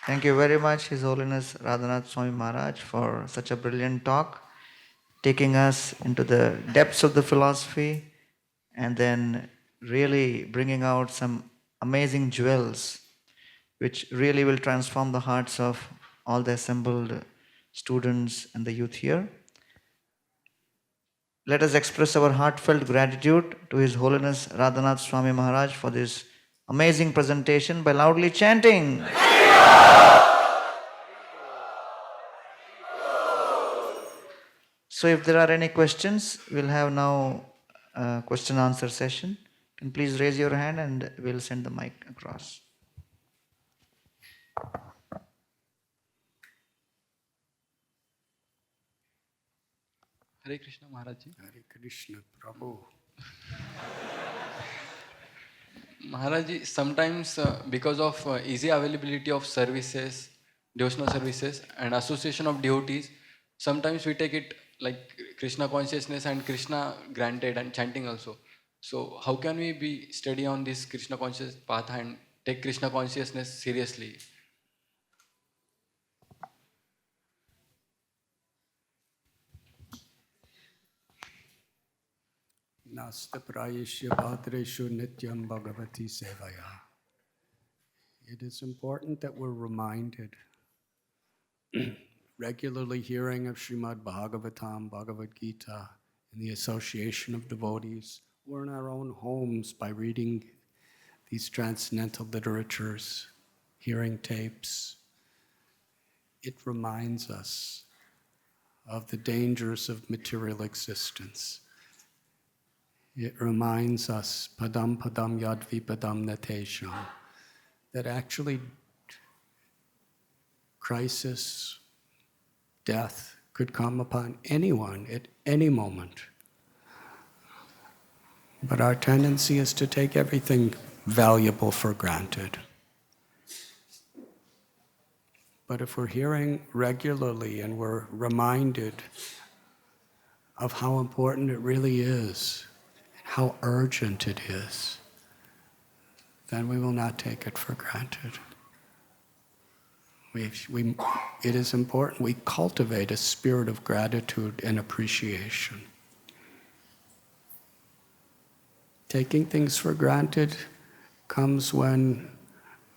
Thank you very much, His Holiness Radhanath Swami Maharaj, for such a brilliant talk, taking us into the depths of the philosophy and then really bringing out some amazing jewels which really will transform the hearts of all the assembled students and the youth here. Let us express our heartfelt gratitude to His Holiness Radhanath Swami Maharaj for this amazing presentation by loudly chanting. So if there are any questions, we'll have now a question answer session. And please raise your hand and we'll send the mic across. Hare Krishna Maharaj Ji. Hare Krishna Prabhu. Maharaj Ji, sometimes because of easy availability of services, devotional services and association of devotees, sometimes we take it like Krishna consciousness and Krishna granted and chanting also. So how can we be steady on this Krishna conscious path and take Krishna consciousness seriously? Nasta prayishya bhadreshu nityam bhagavati sevaya. It is important that we're reminded, regularly hearing of Srimad Bhagavatam, Bhagavad Gita, in the association of devotees, or in our own homes by reading these transcendental literatures, hearing tapes. It reminds us of the dangers of material existence. It reminds us, padam padam yadvi padam natesham, that actually crisis, death could come upon anyone at any moment. But our tendency is to take everything valuable for granted. But if we're hearing regularly and we're reminded of how important it really is, how urgent it is, then we will not take it for granted. It is important we cultivate a spirit of gratitude and appreciation. Taking things for granted comes when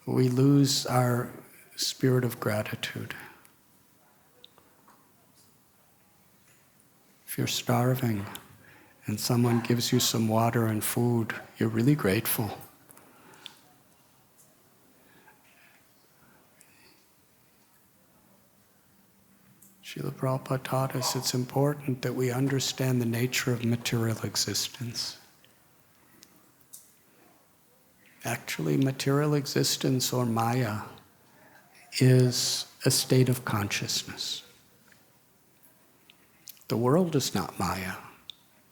we lose our spirit of gratitude. If you're starving and someone gives you some water and food, you're really grateful. Srila Prabhupada taught us it's important that we understand the nature of material existence. Actually, material existence, or Maya, is a state of consciousness. The world is not Maya.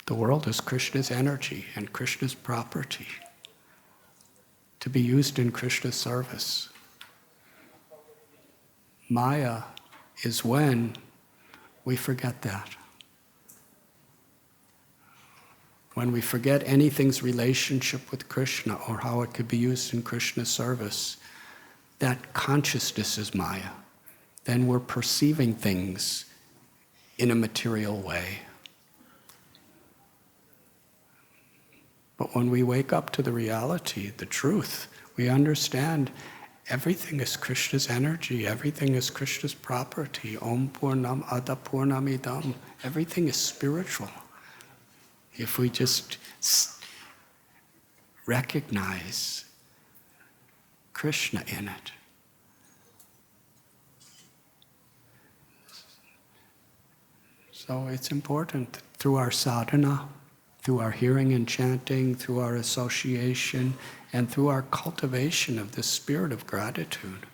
The world is Krishna's energy and Krishna's property to be used in Krishna's service. Maya is when we forget that. When we forget anything's relationship with Krishna or how it could be used in Krishna's service, that consciousness is Maya. Then we're perceiving things in a material way. But when we wake up to the reality, the truth, we understand everything is Krishna's energy, everything is Krishna's property. Om Purnam Ada Purnamidam. Everything is spiritual. If we just recognize Krishna in it. So it's important that through our sadhana, through our hearing and chanting, through our association, and through our cultivation of this spirit of gratitude,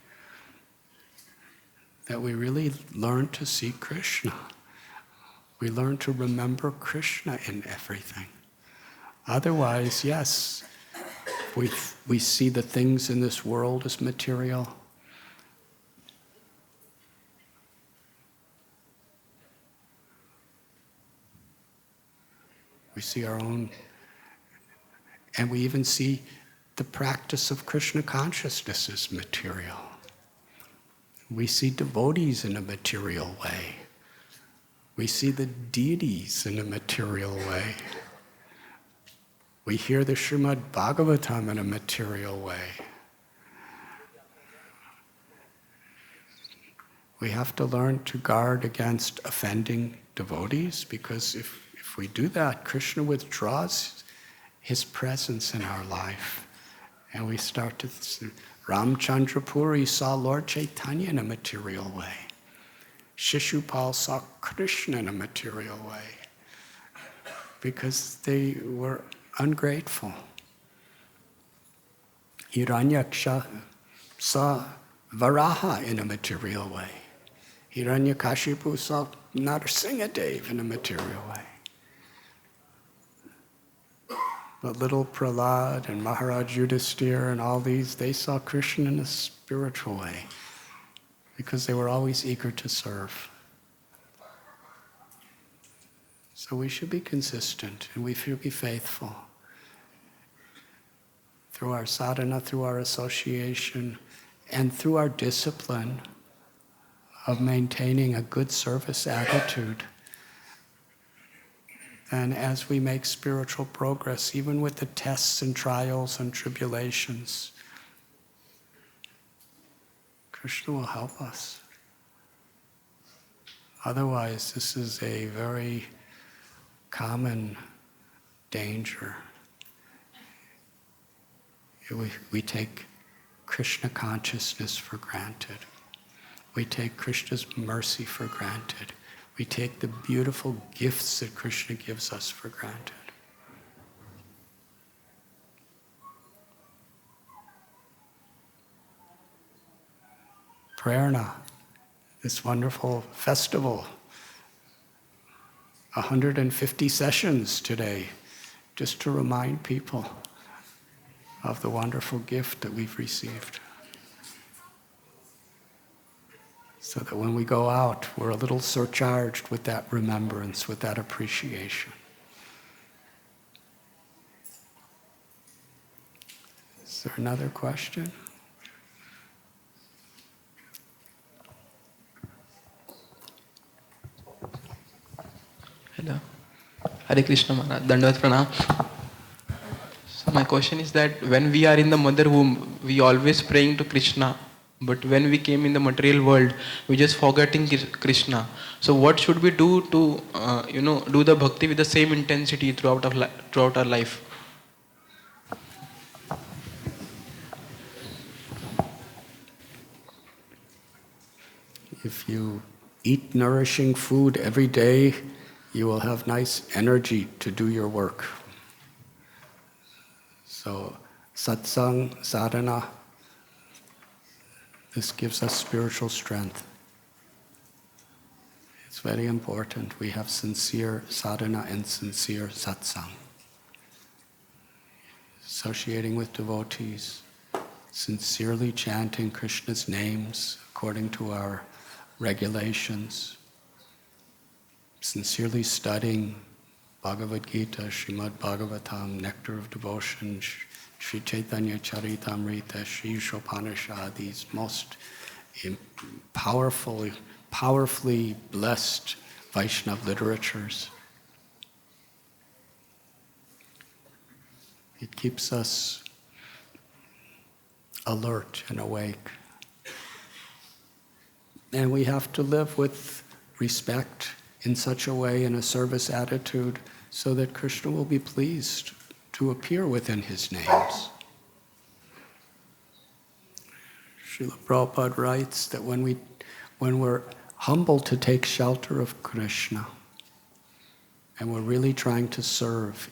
that we really learn to see Krishna. We learn to remember Krishna in everything. Otherwise, yes, we see the things in this world as material. We see our own, and we even see the practice of Krishna consciousness as material. We see devotees in a material way. We see the deities in a material way. We hear the Srimad Bhagavatam in a material way. We have to learn to guard against offending devotees, because if we do that, Krishna withdraws his presence in our life. And we start to Ramchandra Puri saw Lord Chaitanya in a material way. Shishupal saw Krishna in a material way, because they were ungrateful. Hiranyaksha saw Varaha in a material way. Hiranyakashipu saw Narasimhadev in a material way. But little Prahlad and Maharaj Yudhisthira and all these, they saw Krishna in a spiritual way, because they were always eager to serve. So we should be consistent, and we should be faithful. Through our sadhana, through our association, and through our discipline of maintaining a good service attitude. And as we make spiritual progress, even with the tests and trials and tribulations, Krishna will help us. Otherwise, this is a very common danger. We take Krishna consciousness for granted. We take Krishna's mercy for granted. We take the beautiful gifts that Krishna gives us for granted. Prerana, this wonderful festival, 150 sessions today, just to remind people of the wonderful gift that we've received. So that when we go out, we're a little surcharged with that remembrance, with that appreciation. Is there another question? Hello. Hare Krishna Maharaj. Dandavat Pranam. So my question is that when we are in the mother womb, we always praying to Krishna. But when we came in the material world, we just forgetting Krishna. So what should we do to, do the bhakti with the same intensity throughout our life? If you eat nourishing food every day, you will have nice energy to do your work. So, satsang, sadhana, this gives us spiritual strength. It's very important. We have sincere sadhana and sincere satsang. Associating with devotees, sincerely chanting Krishna's names according to our regulations, sincerely studying Bhagavad Gita, Srimad Bhagavatam, Nectar of Devotion, Sri Chaitanya Charitamrita, Sri Upanishad, these most powerfully blessed Vaishnava literatures. It keeps us alert and awake. And we have to live with respect in such a way, in a service attitude, so that Krishna will be pleased to appear within his names. Srila Prabhupada writes that when we're humble to take shelter of Krishna, and we're really trying to serve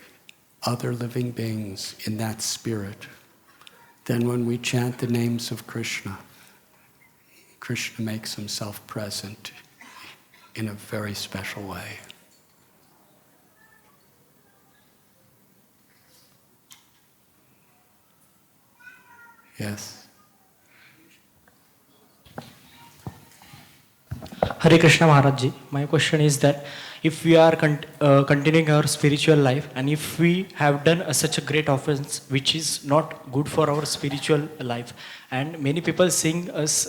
other living beings in that spirit, then when we chant the names of Krishna, Krishna makes himself present in a very special way. Yes. Hare Krishna Maharaj Ji. My question is that if we are continuing our spiritual life, and if we have done such a great offense which is not good for our spiritual life, and many people saying us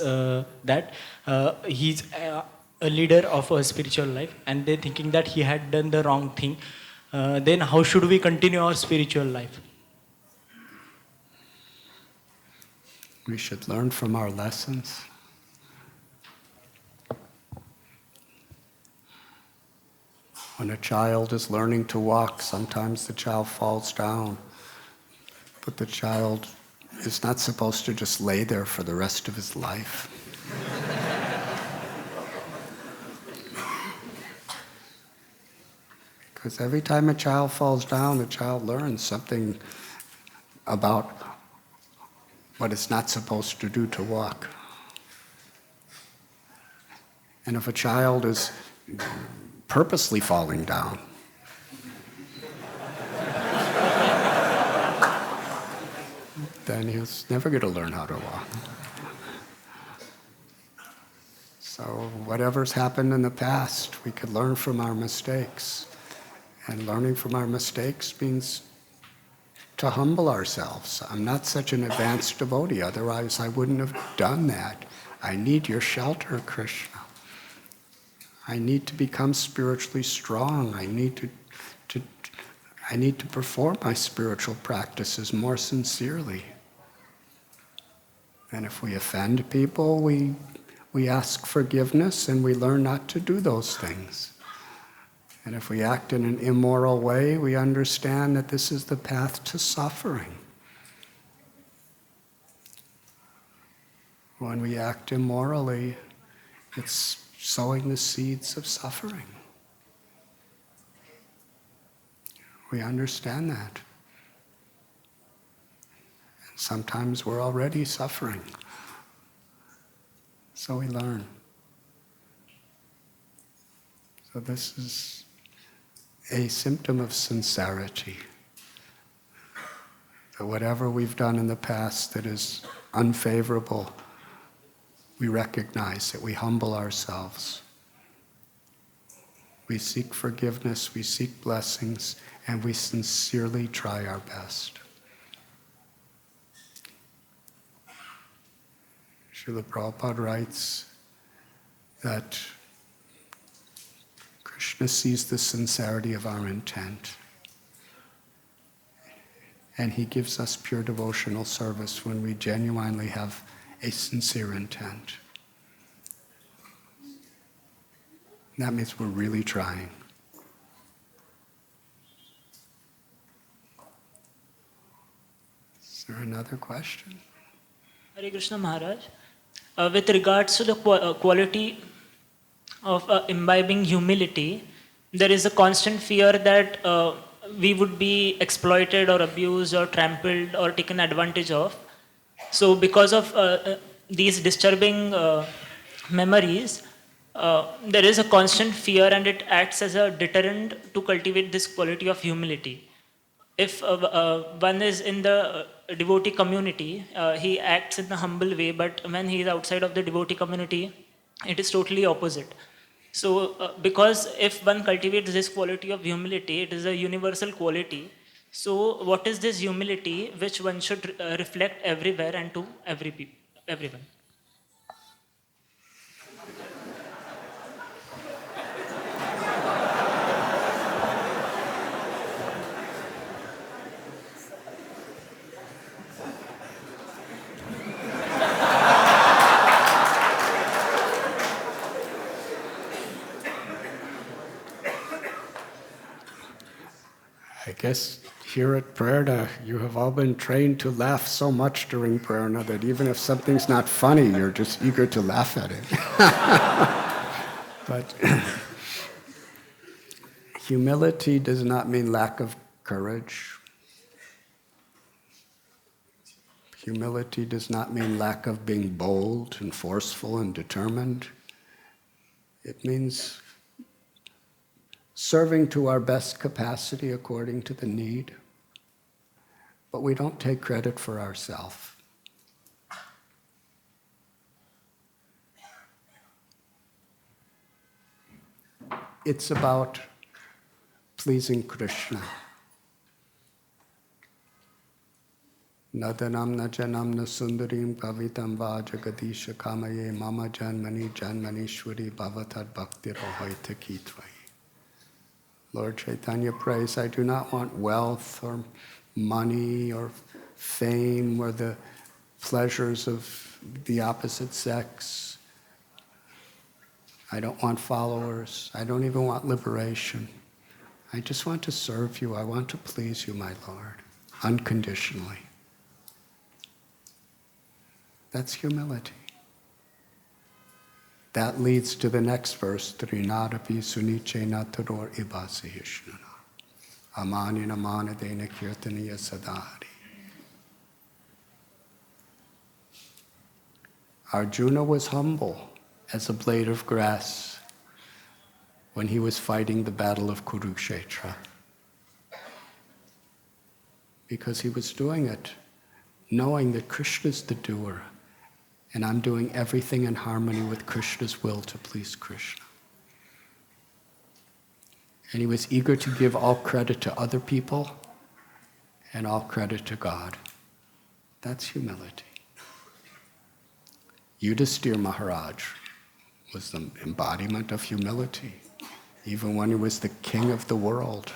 that he's a leader of a spiritual life, and they thinking that he had done the wrong thing, then how should we continue our spiritual life? We should learn from our lessons. When a child is learning to walk, sometimes the child falls down, but the child is not supposed to just lay there for the rest of his life. Because every time a child falls down, the child learns something about what it's not supposed to do to walk. And if a child is purposely falling down, then he's never going to learn how to walk. So whatever's happened in the past, we could learn from our mistakes. And learning from our mistakes means to humble ourselves. I'm not such an advanced devotee, otherwise I wouldn't have done that. I need your shelter, Krishna. I need to become spiritually strong. I need to perform my spiritual practices more sincerely. And if we offend people, we ask forgiveness and we learn not to do those things. And if we act in an immoral way, we understand that this is the path to suffering. When we act immorally, it's sowing the seeds of suffering. We understand that. And sometimes we're already suffering. So we learn. So this is a symptom of sincerity. That whatever we've done in the past that is unfavorable, we recognize it, we humble ourselves. We seek forgiveness, we seek blessings, and we sincerely try our best. Srila Prabhupada writes that Krishna sees the sincerity of our intent. And he gives us pure devotional service when we genuinely have a sincere intent. That means we're really trying. Is there another question? Hare Krishna Maharaj. With regards to the quality of imbibing humility, there is a constant fear that we would be exploited or abused or trampled or taken advantage of. So because of these disturbing memories, there is a constant fear, and it acts as a deterrent to cultivate this quality of humility. If one is in the devotee community, he acts in a humble way, but when he is outside of the devotee community, it is totally opposite. So because if one cultivates this quality of humility, it is a universal quality. So what is this humility which one should reflect everywhere and to everyone? I guess here at Prerana, you have all been trained to laugh so much during Prerana that even if something's not funny, you're just eager to laugh at it. But humility does not mean lack of courage. Humility does not mean lack of being bold and forceful and determined. It means serving to our best capacity according to the need, but we don't take credit for ourselves. it's about pleasing Krishna. Nadanam na janam na sundarim kavitam va jagadisha kamaye mama janmani janmanishwari bhavatad bhakti rohaita kitvayi. Lord Chaitanya prays, I do not want wealth or money or fame or the pleasures of the opposite sex. I don't want followers. I don't even want liberation. I just want to serve you. I want to please you, my Lord, unconditionally. That's humility. That leads to the next verse, Trinadapi suniche nataror ibasihishnana. Amanina manadena kirtaniya sadari. Arjuna was humble as a blade of grass when he was fighting the battle of Kurukshetra. Because he was doing it knowing that Krishna is the doer, and I'm doing everything in harmony with Krishna's will to please Krishna. And he was eager to give all credit to other people and all credit to God. That's humility. Yudhisthira Maharaj was the embodiment of humility, even when he was the king of the world.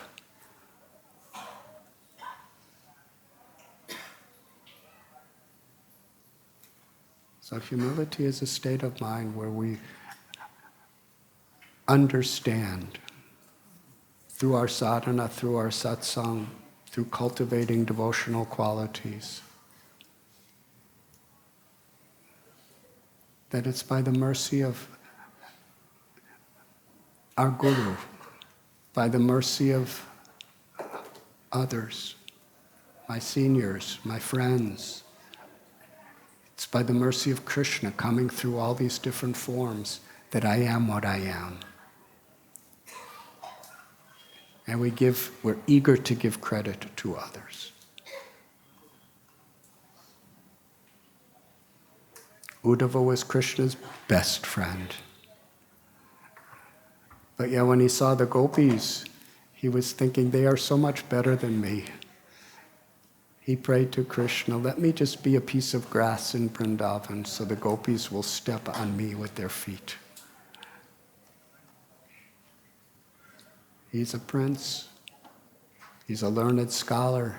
So humility is a state of mind where we understand through our sadhana, through our satsang, through cultivating devotional qualities, that it's by the mercy of our Guru, by the mercy of others, my seniors, my friends. It's by the mercy of Krishna coming through all these different forms that I am what I am. And we're eager to give credit to others. Uddhava was Krishna's best friend. But yet when he saw the gopis, he was thinking, they are so much better than me. He prayed to Krishna, let me just be a piece of grass in Vrindavan so the gopis will step on me with their feet. He's a prince. He's a learned scholar.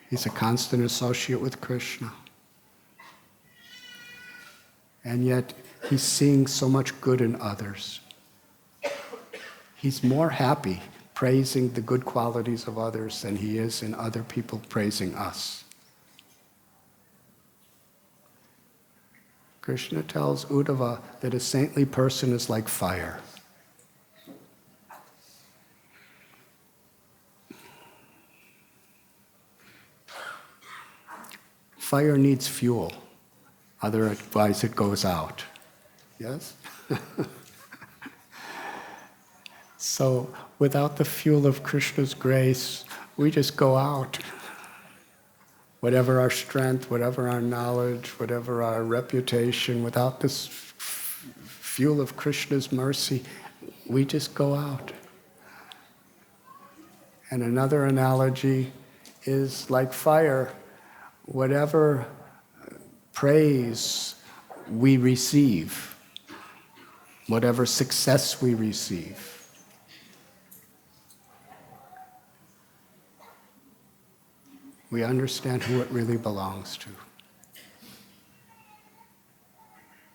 He's a constant associate with Krishna. And yet he's seeing so much good in others. He's more happy praising the good qualities of others than he is in other people praising us. Krishna tells Uddhava that a saintly person is like fire. Fire needs fuel, otherwise it goes out. Yes? So without the fuel of Krishna's grace, we just go out. Whatever our strength, whatever our knowledge, whatever our reputation, without this fuel of Krishna's mercy, we just go out. And another analogy is like fire. Whatever praise we receive, whatever success we receive, we understand who it really belongs to.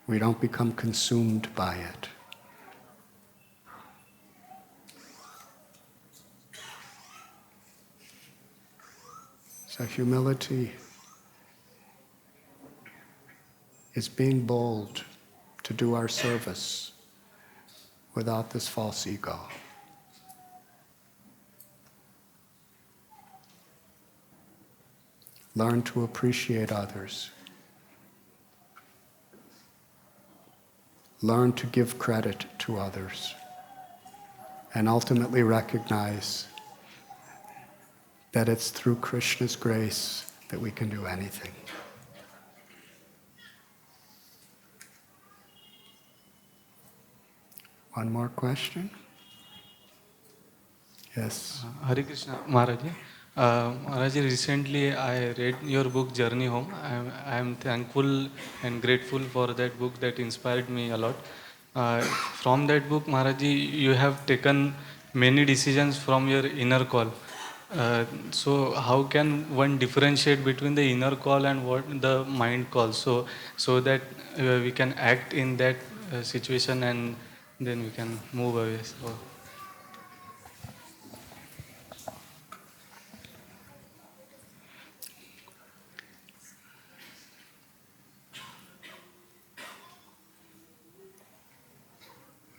We don't become consumed by it. So humility is being bold to do our service without this false ego. Learn to appreciate others. Learn to give credit to others. And ultimately recognize that it's through Krishna's grace that we can do anything. One more question? Yes. Hare Krishna, Maharaji. Maharaji, recently I read your book Journey Home. I am thankful and grateful for that book that inspired me a lot. From that book, Maharaji, you have taken many decisions from your inner call. So how can one differentiate between the inner call and what the mind calls? So that we can act in that situation and then we can move away. So,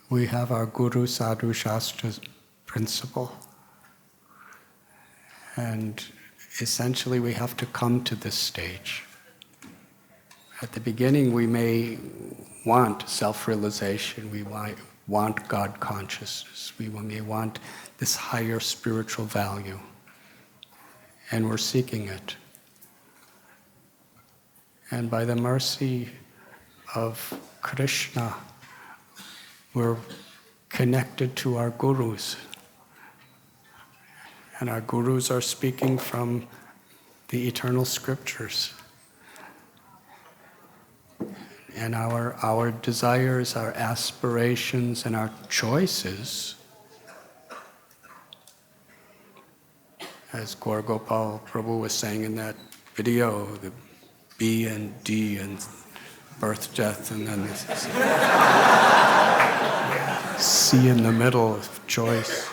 We have our Guru Sadhu Shastra principle. And essentially we have to come to this stage. At the beginning we may want self-realization, we might want God consciousness, we may want this higher spiritual value. And we're seeking it. And by the mercy of Krishna, we're connected to our gurus. And our gurus are speaking from the eternal scriptures. And our desires, our aspirations, and our choices, as Gaur Gopal Prabhu was saying in that video, the B and D and birth, death, and then this C in the middle of choice.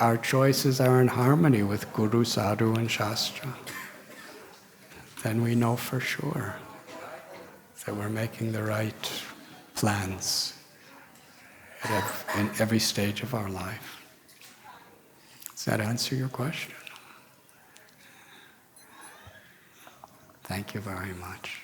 Our choices are in harmony with Guru, Sadhu, and Shastra. Then we know for sure that we're making the right plans in every stage of our life. Does that answer your question? Thank you very much.